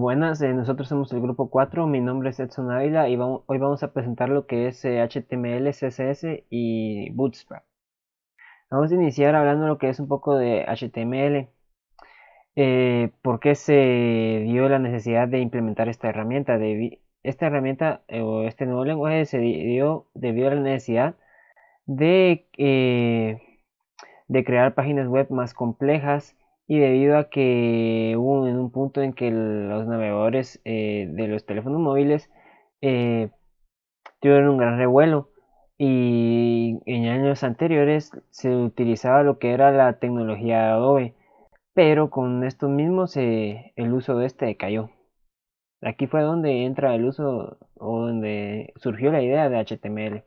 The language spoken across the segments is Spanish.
Buenas, nosotros somos el grupo 4. Mi nombre es Edson Ávila y hoy vamos a presentar lo que es HTML, CSS y Bootstrap. Vamos a iniciar hablando de lo que es un poco de HTML. ¿Por qué se dio la necesidad de implementar esta herramienta? Esta herramienta o este nuevo lenguaje se dio debido a la necesidad de, de crear páginas web más complejas y debido a que hubo en un punto en que los navegadores de los teléfonos móviles eh, tuvieron un gran revuelo y en años anteriores se utilizaba lo que era la tecnología de Adobe, pero con estos mismos el uso de este decayó. Aquí fue donde entra el uso o donde surgió la idea de HTML.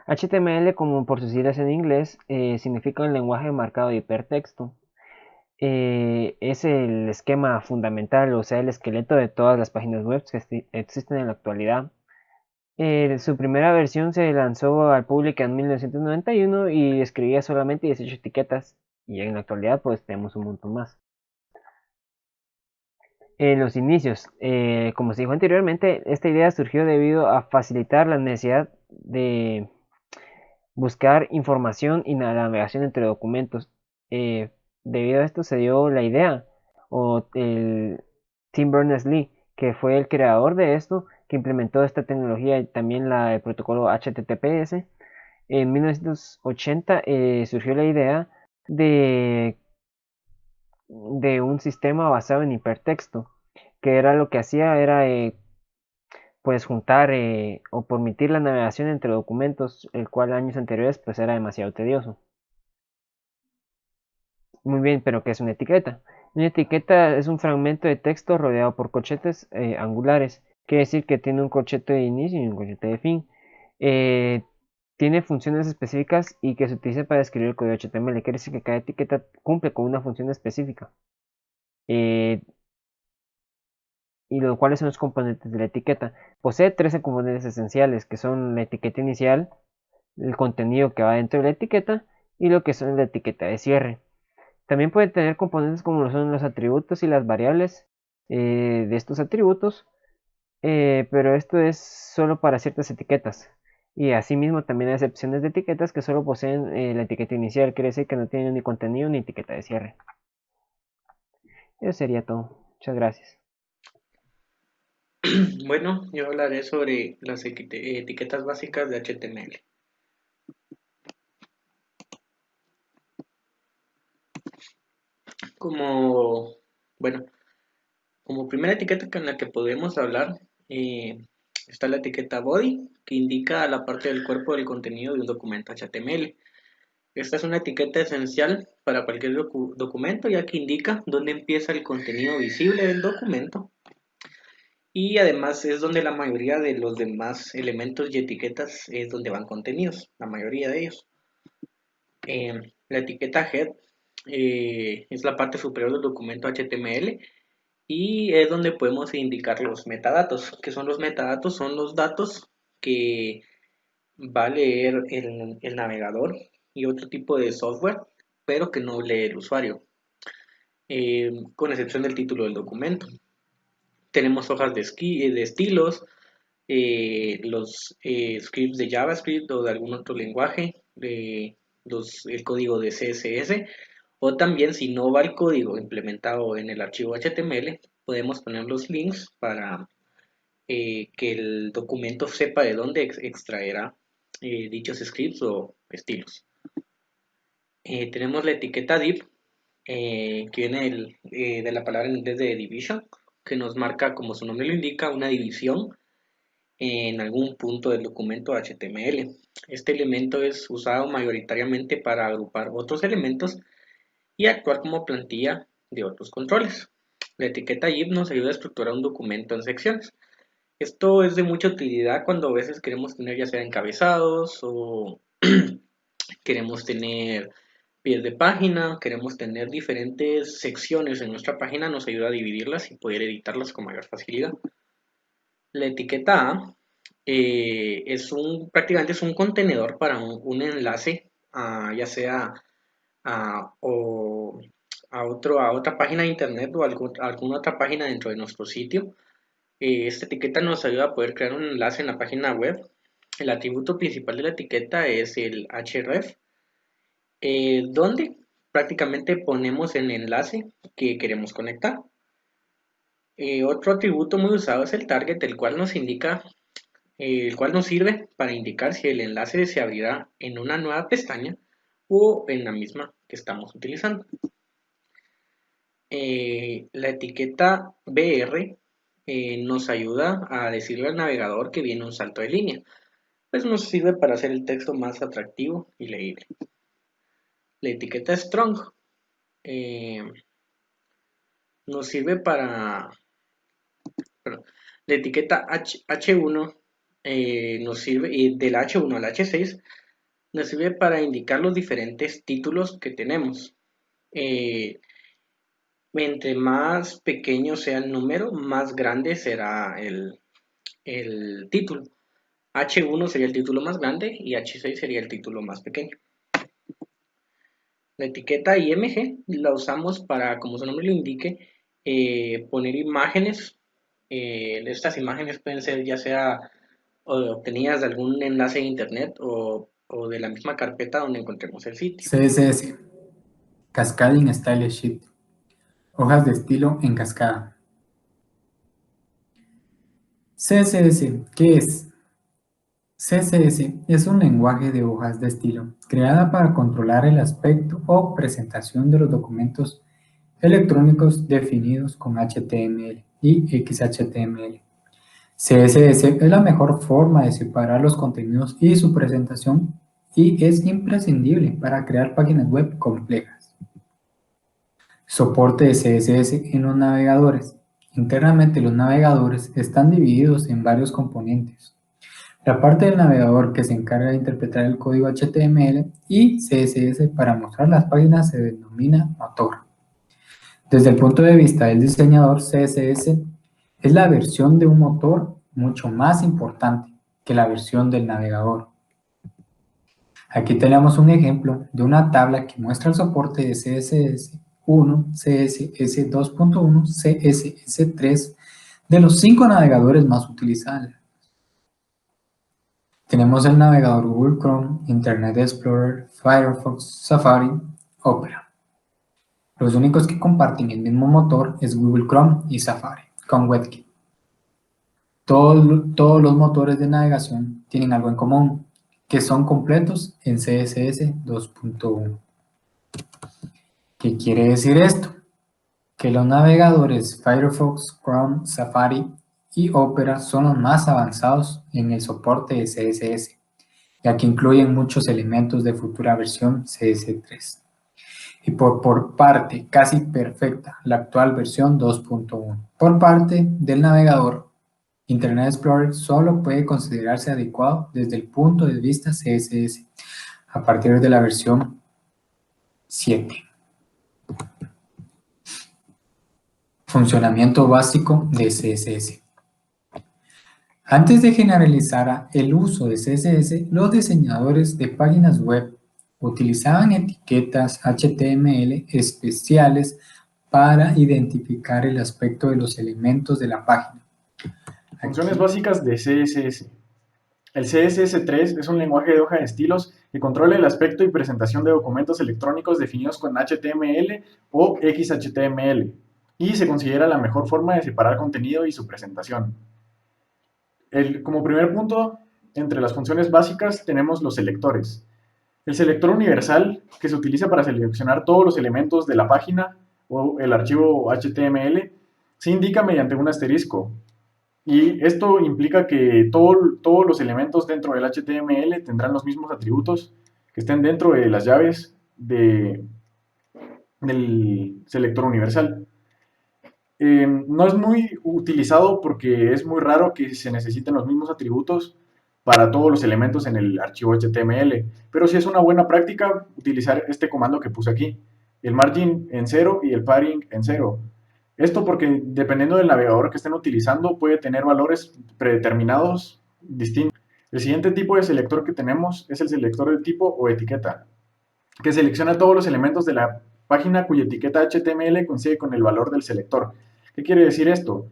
HTML, como por sus siglas en inglés, significa un lenguaje marcado de hipertexto. Es el esquema fundamental, o sea, el esqueleto de todas las páginas web que existen en la actualidad. Su primera versión se lanzó al público en 1991 y escribía solamente 18 etiquetas, y en la actualidad pues tenemos un montón más. En los inicios, como se dijo anteriormente, esta idea surgió debido a facilitar la necesidad de buscar información y la navegación entre documentos. Eh, Debido a esto se dio la idea, o el Tim Berners-Lee, que fue el creador de esto, que implementó esta tecnología y también la del protocolo HTTPS. En 1980 surgió la idea de, de un sistema basado en hipertexto, que era lo que hacía era pues juntar o permitir la navegación entre documentos, el cual años anteriores pues era demasiado tedioso. Muy bien, pero ¿qué es una etiqueta? Una etiqueta es un fragmento de texto rodeado por corchetes angulares. Quiere decir que tiene un corchete de inicio y un corchete de fin. Eh, Tiene funciones específicas y que se utiliza para escribir el código HTML. Quiere decir que cada etiqueta cumple con una función específica. Eh, y los cuales son los componentes de la etiqueta. Posee 13 componentes esenciales, que son la etiqueta inicial, el contenido que va dentro de la etiqueta y lo que son la etiqueta de cierre. También puede tener componentes como lo son los atributos y las variables de estos atributos, pero esto es solo para ciertas etiquetas. Y asimismo también hay excepciones de etiquetas que solo poseen la etiqueta inicial, quiere decir que no tienen ni contenido ni etiqueta de cierre. Eso sería todo. Muchas gracias. Bueno, yo hablaré sobre las etiquetas básicas de HTML. Como, bueno, como primera etiqueta en la que podemos hablar, eh, está la etiqueta body, que indica la parte del cuerpo del contenido de un documento HTML. Esta es una etiqueta esencial para cualquier documento, ya que indica dónde empieza el contenido visible del documento y además es donde la mayoría de los demás elementos y etiquetas es donde van contenidos, la mayoría de ellos. La etiqueta head es la parte superior del documento HTML y es donde podemos indicar los metadatos. ¿Qué son los metadatos? Son los datos que va a leer el navegador y otro tipo de software, pero que no lee el usuario, con excepción del título del documento. Tenemos hojas de estilos, los scripts de JavaScript o de algún otro lenguaje, el código de CSS, o también si no va el código implementado en el archivo HTML, podemos poner los links para que el documento sepa de dónde extraerá dichos scripts o estilos. Tenemos la etiqueta div, que viene de la palabra en inglés de division, que nos marca, como su nombre lo indica, una división en algún punto del documento HTML. Este elemento es usado mayoritariamente para agrupar otros elementos y actuar como plantilla de otros controles. La etiqueta div nos ayuda a estructurar un documento en secciones. Esto es de mucha utilidad cuando a veces queremos tener ya sea encabezados o queremos tener pies de página, queremos tener diferentes secciones en nuestra página, nos ayuda a dividirlas y poder editarlas con mayor facilidad. La etiqueta A prácticamente es un contenedor para un enlace, ya sea a, o, a otra página de internet o alguna otra página dentro de nuestro sitio. Esta etiqueta nos ayuda a poder crear un enlace en la página web. El atributo principal de la etiqueta es el href, donde prácticamente ponemos el enlace que queremos conectar. Otro atributo muy usado es el target, el cual nos sirve para indicar si el enlace se abrirá en una nueva pestaña o en la misma que estamos utilizando. La etiqueta BR nos ayuda a decirle al navegador que viene un salto de línea, pues nos sirve para hacer el texto más atractivo y leíble. La etiqueta Strong eh, nos sirve para, perdón, la etiqueta H1 nos sirve, y del H1 al H6 nos sirve para indicar los diferentes títulos que tenemos. Entre más pequeño sea el número, más grande será el título. H1 sería el título más grande y H6 sería el título más pequeño. La etiqueta IMG la usamos para, como su nombre lo indique, poner imágenes. Estas imágenes pueden ser ya sea obtenidas de algún enlace de internet o de la misma carpeta donde encontremos el sitio. CSS, Cascading Style Sheet, hojas de estilo en cascada. CSS, ¿qué es? CSS es un lenguaje de hojas de estilo creada para controlar el aspecto o presentación de los documentos electrónicos definidos con HTML y XHTML. CSS es la mejor forma de separar los contenidos y su presentación y es imprescindible para crear páginas web complejas. Soporte de CSS en los navegadores. Internamente los navegadores están divididos en varios componentes. La parte del navegador que se encarga de interpretar el código HTML y CSS para mostrar las páginas se denomina motor. Desde el punto de vista del diseñador, CSS es la versión de un motor mucho más importante que la versión del navegador. Aquí tenemos un ejemplo de una tabla que muestra el soporte de CSS1, CSS 2.1, CSS 3 de los 5 navegadores más utilizados. Tenemos el navegador Google Chrome, Internet Explorer, Firefox, Safari, Opera. Los únicos que comparten el mismo motor es Google Chrome y Safari, con WebKit. Todos los motores de navegación tienen algo en común, que son completos en CSS 2.1. ¿Qué quiere decir esto? Que los navegadores Firefox, Chrome, Safari y Opera son los más avanzados en el soporte de CSS, ya que incluyen muchos elementos de futura versión CS3. Y por parte casi perfecta, la actual versión 2.1. Por parte del navegador, Internet Explorer solo puede considerarse adecuado desde el punto de vista CSS a partir de la versión 7. Funcionamiento básico de CSS. Antes de generalizar el uso de CSS, los diseñadores de páginas web utilizaban etiquetas HTML especiales para identificar el aspecto de los elementos de la página. Funciones básicas de CSS. El CSS3 es un lenguaje de hoja de estilos que controla el aspecto y presentación de documentos electrónicos definidos con HTML o XHTML y se considera la mejor forma de separar contenido y su presentación. Como primer punto, entre las funciones básicas tenemos los selectores. El selector universal, que se utiliza para seleccionar todos los elementos de la página o el archivo HTML, se indica mediante un asterisco. Y esto implica que todos los elementos dentro del HTML tendrán los mismos atributos que estén dentro de las llaves del selector universal. No es muy utilizado porque es muy raro que se necesiten los mismos atributos para todos los elementos en el archivo HTML, pero sí es una buena práctica utilizar este comando que puse aquí, el margin en 0 y el padding en 0. Esto porque dependiendo del navegador que estén utilizando puede tener valores predeterminados distintos. El siguiente tipo de selector que tenemos es el selector de tipo o etiqueta, que selecciona todos los elementos de la página cuya etiqueta HTML coincide con el valor del selector. ¿Qué quiere decir esto?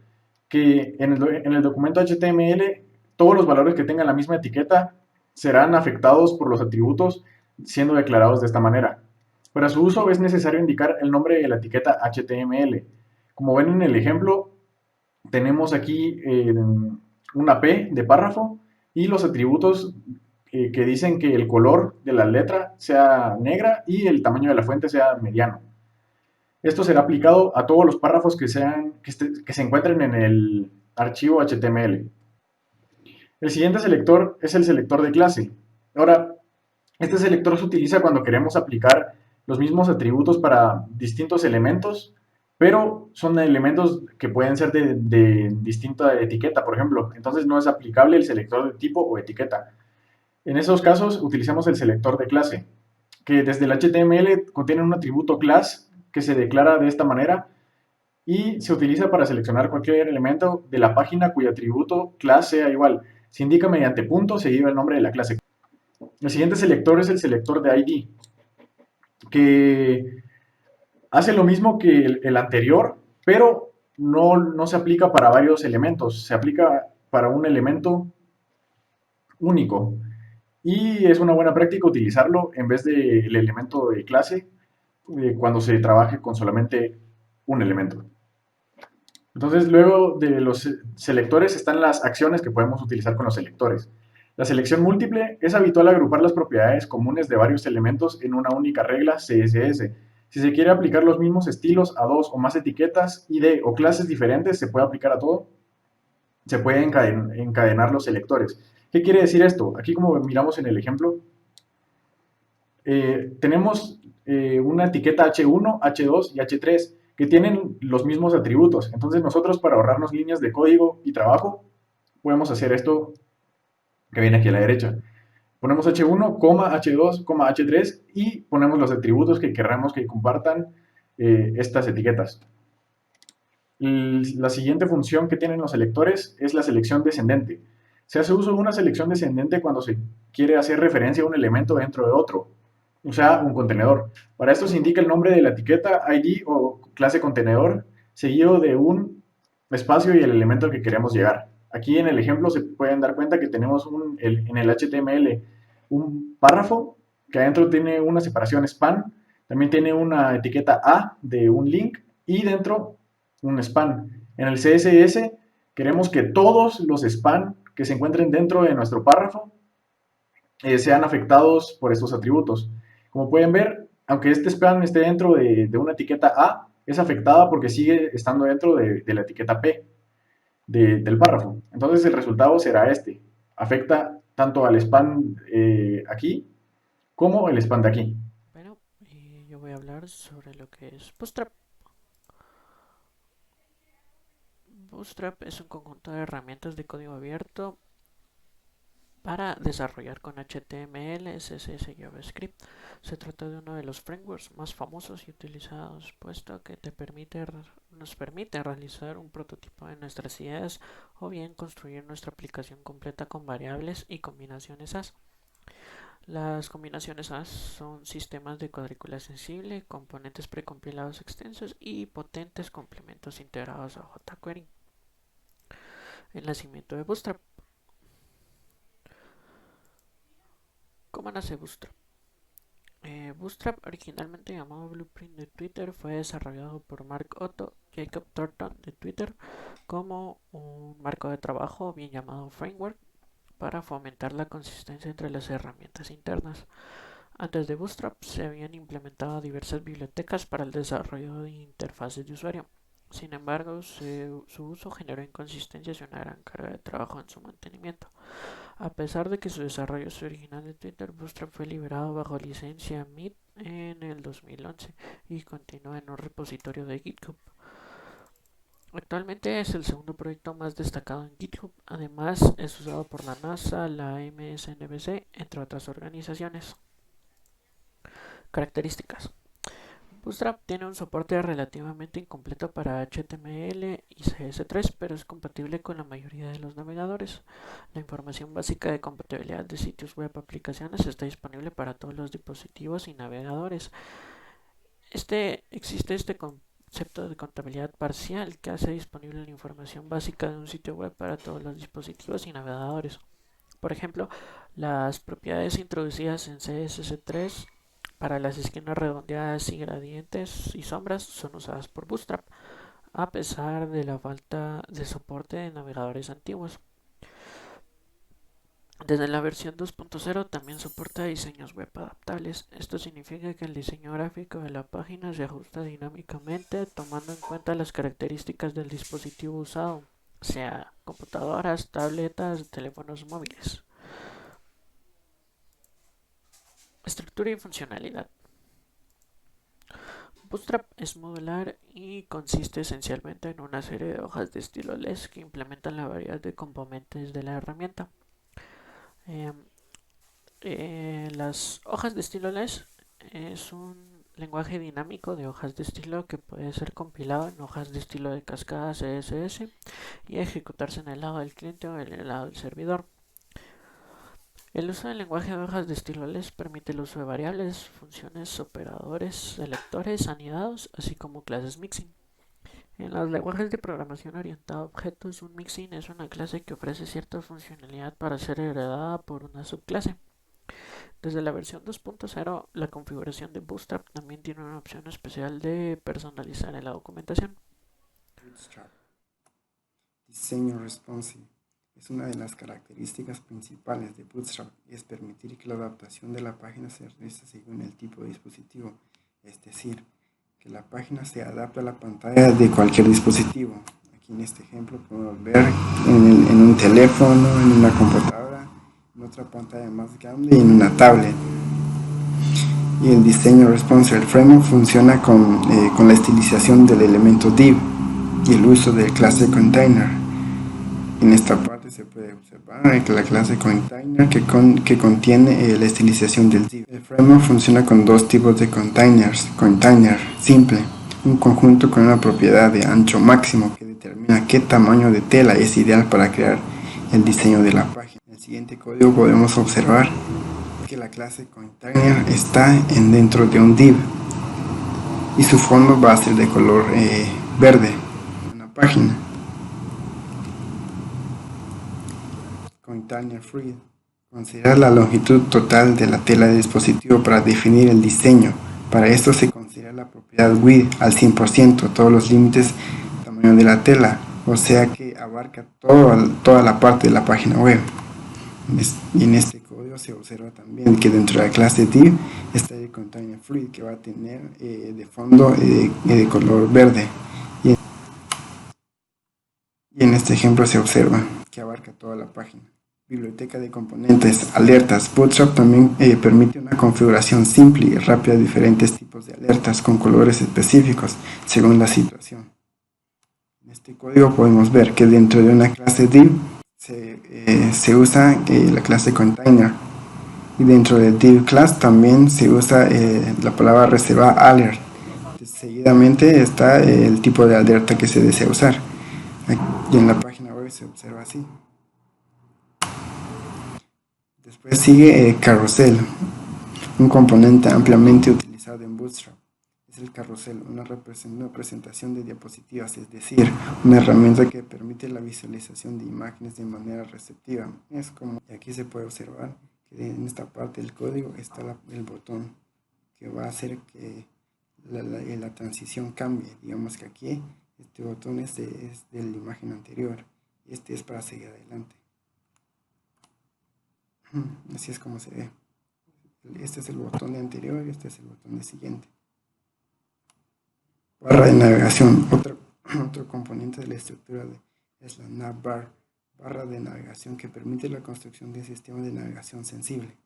Que en el documento HTML todos los valores que tengan la misma etiqueta serán afectados por los atributos siendo declarados de esta manera. Para su uso es necesario indicar el nombre de la etiqueta HTML. Como ven en el ejemplo, tenemos aquí una P de párrafo y los atributos que dicen que el color de la letra sea negra y el tamaño de la fuente sea mediano. Esto será aplicado a todos los párrafos que se encuentren en el archivo HTML. El siguiente selector es el selector de clase. Ahora, este selector se utiliza cuando queremos aplicar los mismos atributos para distintos elementos, pero son elementos que pueden ser de distinta etiqueta, por ejemplo. Entonces no es aplicable el selector de tipo o etiqueta. En esos casos utilizamos el selector de clase, que desde el HTML contiene un atributo class que se declara de esta manera y se utiliza para seleccionar cualquier elemento de la página cuyo atributo class sea igual. Se indica mediante punto seguido el nombre de la clase. El siguiente selector es el selector de ID, que hace lo mismo que el anterior, pero no se aplica para varios elementos, se aplica para un elemento único. Y es una buena práctica utilizarlo en vez del elemento de clase cuando se trabaje con solamente un elemento. Entonces, luego de los selectores están las acciones que podemos utilizar con los selectores. La selección múltiple es habitual agrupar las propiedades comunes de varios elementos en una única regla CSS. Si se quiere aplicar los mismos estilos a dos o más etiquetas, ID o clases diferentes, se puede aplicar a todo. Se pueden encadenar los selectores. ¿Qué quiere decir esto? Aquí, como miramos en el ejemplo, tenemos una etiqueta H1, H2 y H3 que tienen los mismos atributos. Entonces nosotros, para ahorrarnos líneas de código y trabajo, podemos hacer esto que viene aquí a la derecha. Ponemos H1, H2, H3 y ponemos los atributos que querramos que compartan estas etiquetas. La siguiente función que tienen los selectores es la selección descendente. Se hace uso de una selección descendente cuando se quiere hacer referencia a un elemento dentro de otro, o sea, un contenedor. Para esto se indica el nombre de la etiqueta ID o clase contenedor, seguido de un espacio y el elemento al que queremos llegar. Aquí en el ejemplo se pueden dar cuenta que tenemos en el HTML un párrafo que adentro tiene una separación span, también tiene una etiqueta A de un link y dentro un span. En el CSS queremos que todos los span que se encuentren dentro de nuestro párrafo sean afectados por estos atributos. Como pueden ver, aunque este span esté dentro de una etiqueta A, es afectada porque sigue estando dentro de la etiqueta P del párrafo. Entonces el resultado será este. Afecta tanto al span aquí como el span de aquí. Bueno, y yo voy a hablar sobre lo que es Bootstrap. Bootstrap es un conjunto de herramientas de código abierto para desarrollar con HTML, CSS y JavaScript. Se trata de uno de los frameworks más famosos y utilizados, puesto que nos permite realizar un prototipo de nuestras ideas o bien construir nuestra aplicación completa con variables y combinaciones AS. Las combinaciones AS son sistemas de cuadrícula sensible, componentes precompilados extensos y potentes complementos integrados a jQuery. El nacimiento de Bootstrap. ¿Cómo nace Bootstrap? Bootstrap, originalmente llamado Blueprint de Twitter, fue desarrollado por Mark Otto Jacob Thornton de Twitter como un marco de trabajo, bien llamado framework, para fomentar la consistencia entre las herramientas internas. Antes de Bootstrap se habían implementado diversas bibliotecas para el desarrollo de interfaces de usuario. Sin embargo, su uso generó inconsistencias y una gran carga de trabajo en su mantenimiento. A pesar de que su desarrollo es original de Twitter, Bootstrap fue liberado bajo licencia MIT en el 2011 y continúa en un repositorio de GitHub. Actualmente es el segundo proyecto más destacado en GitHub. Además, es usado por la NASA, la MSNBC, entre otras organizaciones. Características. Bootstrap tiene un soporte relativamente incompleto para HTML y CS3, pero es compatible con la mayoría de los navegadores. La información básica de compatibilidad de sitios web aplicaciones está disponible para todos los dispositivos y navegadores. Existe este concepto de contabilidad parcial que hace disponible la información básica de un sitio web para todos los dispositivos y navegadores. Por ejemplo, las propiedades introducidas en CSS3 para las esquinas redondeadas y gradientes y sombras son usadas por Bootstrap, a pesar de la falta de soporte de navegadores antiguos. Desde la versión 2.0 también soporta diseños web adaptables. Esto significa que el diseño gráfico de la página se ajusta dinámicamente tomando en cuenta las características del dispositivo usado, sea computadoras, tabletas, teléfonos móviles. Estructura y funcionalidad. Bootstrap es modular y consiste esencialmente en una serie de hojas de estilo LESS que implementan la variedad de componentes de la herramienta. Las hojas de estilo LESS es un lenguaje dinámico de hojas de estilo que puede ser compilado en hojas de estilo de cascada CSS y ejecutarse en el lado del cliente o en el lado del servidor. El uso del lenguaje de hojas de estilo LESS permite el uso de variables, funciones, operadores, selectores, anidados, así como clases mixin. En los lenguajes de programación orientada a objetos, un mixin es una clase que ofrece cierta funcionalidad para ser heredada por una subclase. Desde la versión 2.0, la configuración de Bootstrap también tiene una opción especial de personalizar en la documentación. Bootstrap. Diseño responsive. Es una de las características principales de Bootstrap y es permitir que la adaptación de la página se realice según el tipo de dispositivo, es decir, que la página se adapte a la pantalla de cualquier dispositivo. Aquí en este ejemplo podemos ver en un teléfono, en una computadora, en otra pantalla más grande y en una tablet. Y el diseño responsive, el framework funciona con la estilización del elemento div y el uso de clase container. En esta parte se puede observar que la clase container que contiene la estilización del div. El framework funciona con dos tipos de containers. Container simple, un conjunto con una propiedad de ancho máximo que determina qué tamaño de tela es ideal para crear el diseño de la página. En el siguiente código podemos observar que la clase container está dentro de un div y su fondo va a ser de color verde en la página. Container free. Considerar la longitud total de la tela de dispositivo para definir el diseño. Para esto se considera la propiedad width al 100%, todos los límites tamaño de la tela, o sea que abarca toda la parte de la página web. Y en este código se observa también que dentro de la clase div está el container free que va a tener de fondo de color verde. Y en este ejemplo se observa que abarca toda la página. Biblioteca de componentes, alertas. Bootstrap también permite una configuración simple y rápida de diferentes tipos de alertas con colores específicos según la situación. En este código podemos ver que dentro de una clase div se usa la clase container y dentro de div class también se usa la palabra reserva alert. Seguidamente está el tipo de alerta que se desea usar y en la página web se observa así. Después sigue carrusel, un componente ampliamente utilizado en Bootstrap. Es el carrusel, una presentación de diapositivas, es decir, una herramienta que permite la visualización de imágenes de manera receptiva. Es como aquí se puede observar que en esta parte del código está el botón que va a hacer que la transición cambie. Digamos que aquí este botón es de la imagen anterior y este es para seguir adelante. Así es como se ve. Este es el botón de anterior y este es el botón de siguiente. Barra de navegación. Otro componente de la estructura es la navbar, barra de navegación que permite la construcción de un sistema de navegación sensible.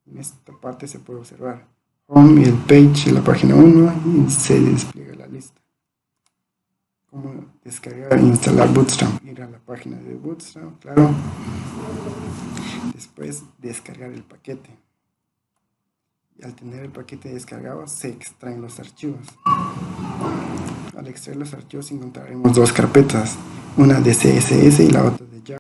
En esta parte se puede observar home y el page de la página 1 y se despliega la lista. Cómo descargar e instalar Bootstrap. Ir a la página de Bootstrap, claro. Después descargar el paquete. Y al tener el paquete descargado se extraen los archivos. Al extraer los archivos encontraremos dos carpetas, una de CSS y la otra de Java.